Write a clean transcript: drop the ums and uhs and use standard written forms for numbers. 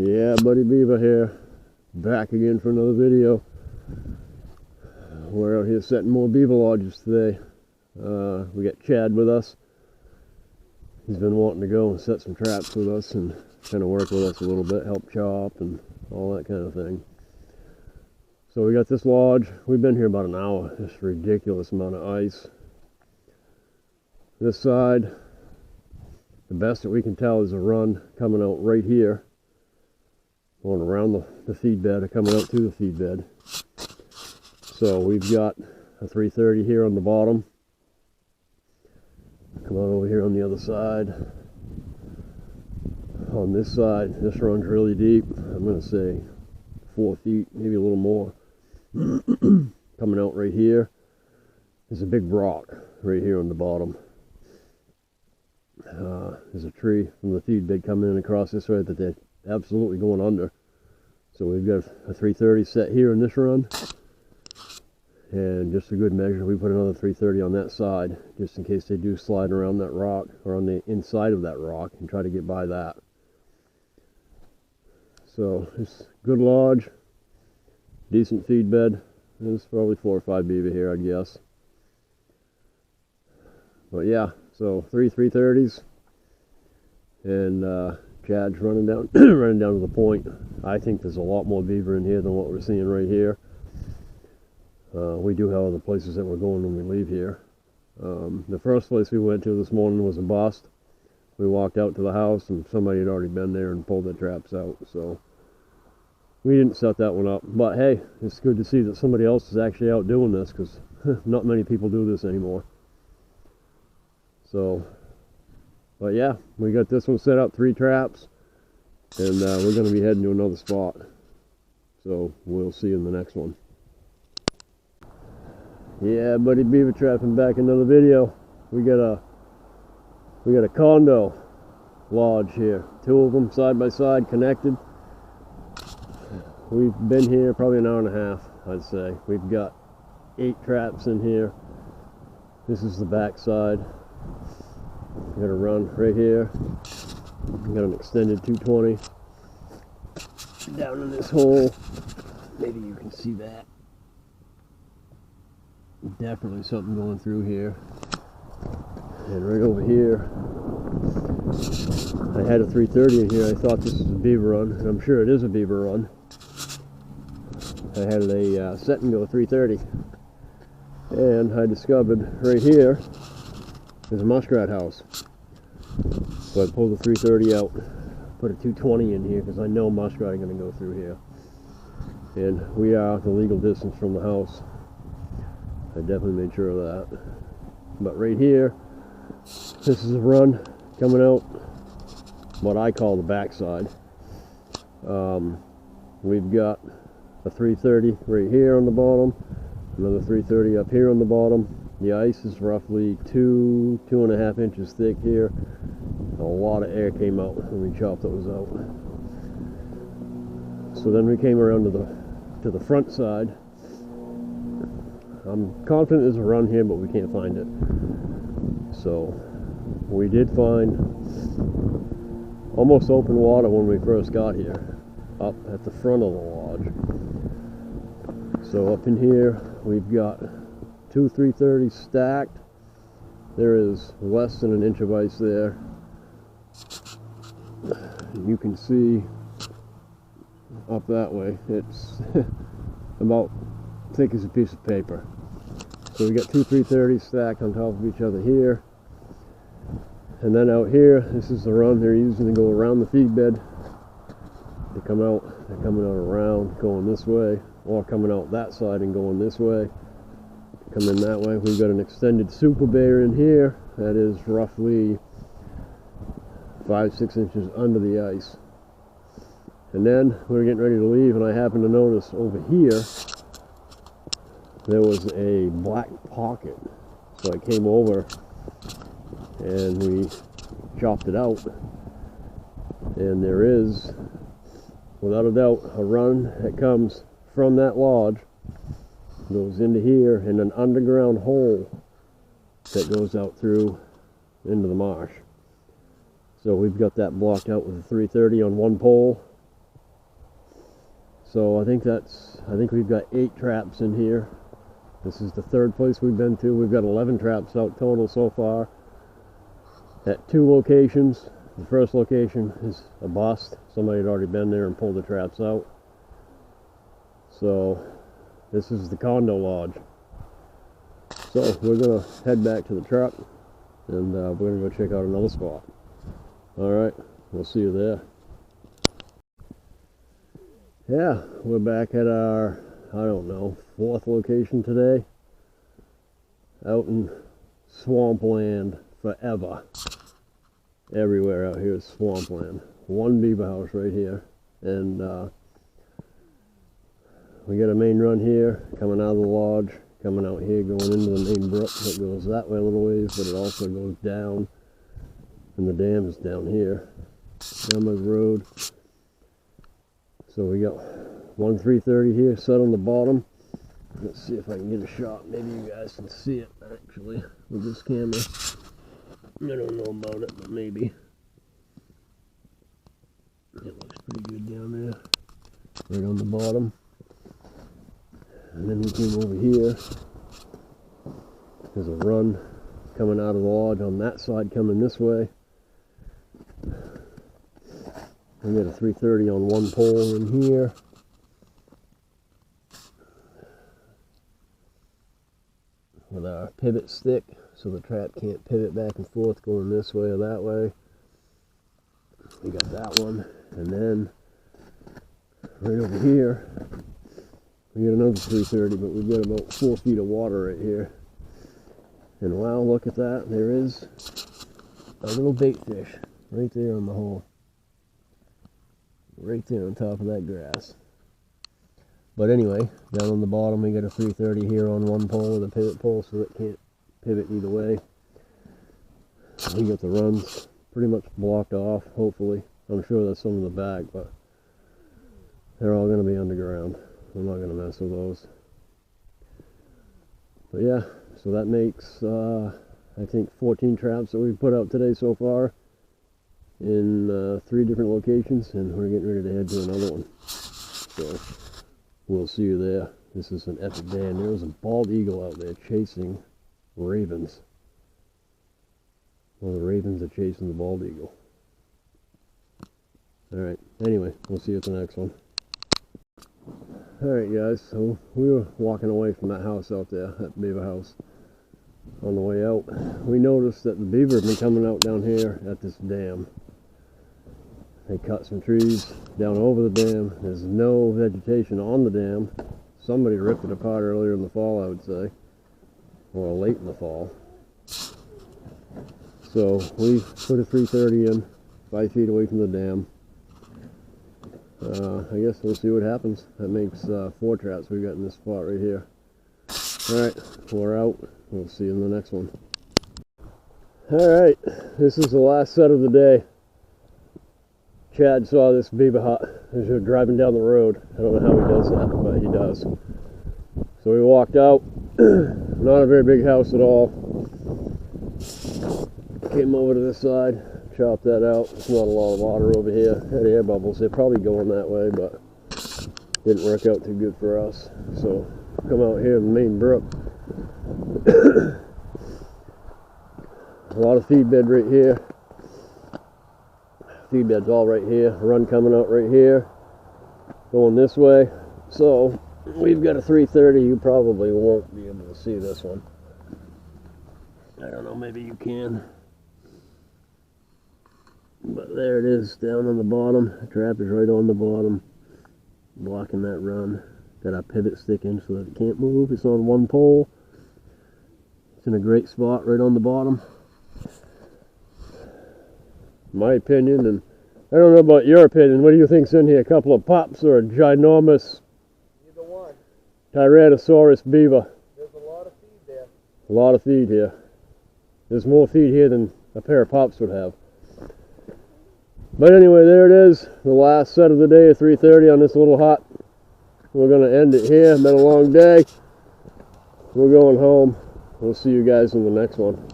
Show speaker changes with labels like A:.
A: Yeah, buddy Beaver here, back again for another video. We're out here setting more beaver lodges today. We got Chad with us. He's been wanting to go and set some traps with us and kind of work with us a little bit, help chop and all that kind of thing. So we got this lodge. We've been here about an hour. Just ridiculous amount of ice. This side, the best that we can tell is a run coming out right here, going around the feed bed, or coming out to the feed bed. So we've got a 330 here on the bottom. Come on over here on the other side. On this side, this runs really deep. I'm going to say 4 feet, maybe a little more. Coming out right here. There's a big rock right here on the bottom. There's a tree from the feed bed coming in across this way that they're absolutely going under. So we've got a 330 set here in this run. And just a good measure, we put another 330 on that side, just in case they do slide around that rock, or on the inside of that rock, and try to get by that. So it's good lodge, decent feed bed. There's probably 4 or 5 beaver here, I'd guess. But yeah, so 330s, and Chad's running down, running down to the point. I think there's a lot more beaver in here than what we're seeing right here. We do have other places that we're going when we leave here. The first place we went to this morning was a bust. We walked out to the house and somebody had already been there and pulled the traps out, so we didn't set that one up. But hey, it's good to see that somebody else is actually out doing this, because not many people do this anymore. So, but yeah, we got this one set up, 3 traps, and we're going to be heading to another spot. So we'll see you in the next one. Yeah, buddy Beaver trapping back, another video. We got a condo lodge here. 2 of them side by side, connected. We've been here probably an hour and a half, I'd say. We've got 8 traps in here. This is the back side. We got a run right here. We got an extended 220 down in this hole. Maybe you can see that. Definitely something going through here. And right over here, I had a 330 in here. I thought this was a beaver run, and I'm sure it is a beaver run. I had a set and go 330, and I discovered right here is a muskrat house. So I pulled the 330 out, put a 220 in here, because I know muskrat are going to go through here. And we are the legal distance from the house. I definitely made sure of that. But right here, this is a run coming out what I call the backside. We've got a 330 right here on the bottom, another 330 up here on the bottom. The ice is roughly 2.5 inches thick here. A lot of air came out when we chopped those out. So then we came around to the front side. I'm confident there's a run here, but we can't find it. So we did find almost open water when we first got here, up at the front of the lodge. So up in here, we've got 2 330s stacked. There is less than an inch of ice there. You can see up that way, it's about thick as a piece of paper. So we got 2 330s stacked on top of each other here. And then out here, this is the run they're using to go around the feed bed. They come out, they're coming out around, going this way, or coming out that side and going this way. Come in that way. We've got an extended super bear in here that is roughly 5-6 inches under the ice. And then we're getting ready to leave, and I happen to notice over here there was a black pocket. So I came over and we chopped it out, and there is, without a doubt, a run that comes from that lodge, goes into here, and an underground hole that goes out through into the marsh. So we've got that blocked out with a 330 on one pole, So I think we've got 8 traps in here. This is the 3rd place we've been to. We've got 11 traps out total so far at 2 locations. The first location is a bust. Somebody had already been there and pulled the traps out. So this is the condo lodge. So we're gonna head back to the truck, and we're gonna go check out another spot. All right, we'll see you there. Yeah, we're back at our, I don't know, 4th location today. Out in swampland forever. Everywhere out here is swampland. One beaver house right here, and we got a main run here coming out of the lodge, coming out here, going into the main brook that goes that way a little ways, but it also goes down, and the dam is down here, down the road. So we got one 330 here set on the bottom. Let's see if I can get a shot. Maybe you guys can see it actually with this camera. I don't know about it, but maybe. It looks pretty good down there, right on the bottom. And then we came over here. There's a run coming out of the lodge on that side, coming this way. We got a 330 on one pole in here. With our pivot stick, so the trap can't pivot back and forth going this way or that way. We got that one, and then right over here we got another 330, but we've got about 4 feet of water right here. And wow, look at that, there is a little bait fish right there on the hole, right there on top of that grass. But anyway, down on the bottom we got a 330 here on one pole with a pivot pole, so it can't pivot either way. We got the runs pretty much blocked off, hopefully. I'm sure there's some in the back, but they're all going to be underground. I'm not going to mess with those. But yeah, so that makes, I think, 14 traps that we've put out today so far in 3 different locations, and we're getting ready to head to another one. So we'll see you there. This is an epic day, and there was a bald eagle out there chasing ravens. Well, the ravens are chasing the bald eagle. Alright, anyway, we'll see you at the next one. Alright guys, so we were walking away from that house out there, that beaver house. On the way out, we noticed that the beaver have been coming out down here at this dam. They cut some trees down over the dam. There's no vegetation on the dam. Somebody ripped it apart earlier in the fall, I would say, or late in the fall. So we put a 330 in, 5 feet away from the dam. I guess we'll see what happens. That makes 4 traps we've got in this spot right here. Alright, we're out. We'll see you in the next one. Alright, this is the last set of the day. Chad saw this beaver hut as we were driving down the road. I don't know how he does that, but he does. So we walked out. Not a very big house at all. Came over to this side, chopped that out. There's not a lot of water over here. Had air bubbles. They're probably going that way, but didn't work out too good for us. So come out here in the main brook. A lot of feed bed right here. Feed bed's all right here. Run coming out right here, going this way. So we've got a 330. You probably won't be able to see this one. I don't know, maybe you can. But there it is, down on the bottom. The trap is right on the bottom, blocking that run. Got our pivot stick in so that it can't move. It's on one pole. It's in a great spot right on the bottom. My opinion, and I don't know about your opinion. What do you think's in here? A couple of pups or a ginormous
B: Either one.
A: Tyrannosaurus beaver?
B: There's a lot of feed there.
A: A lot of feed here. There's more feed here than a pair of pups would have. But anyway, there it is. The last set of the day of 330 on this little hut. We're going to end it here. Been a long day. We're going home. We'll see you guys in the next one.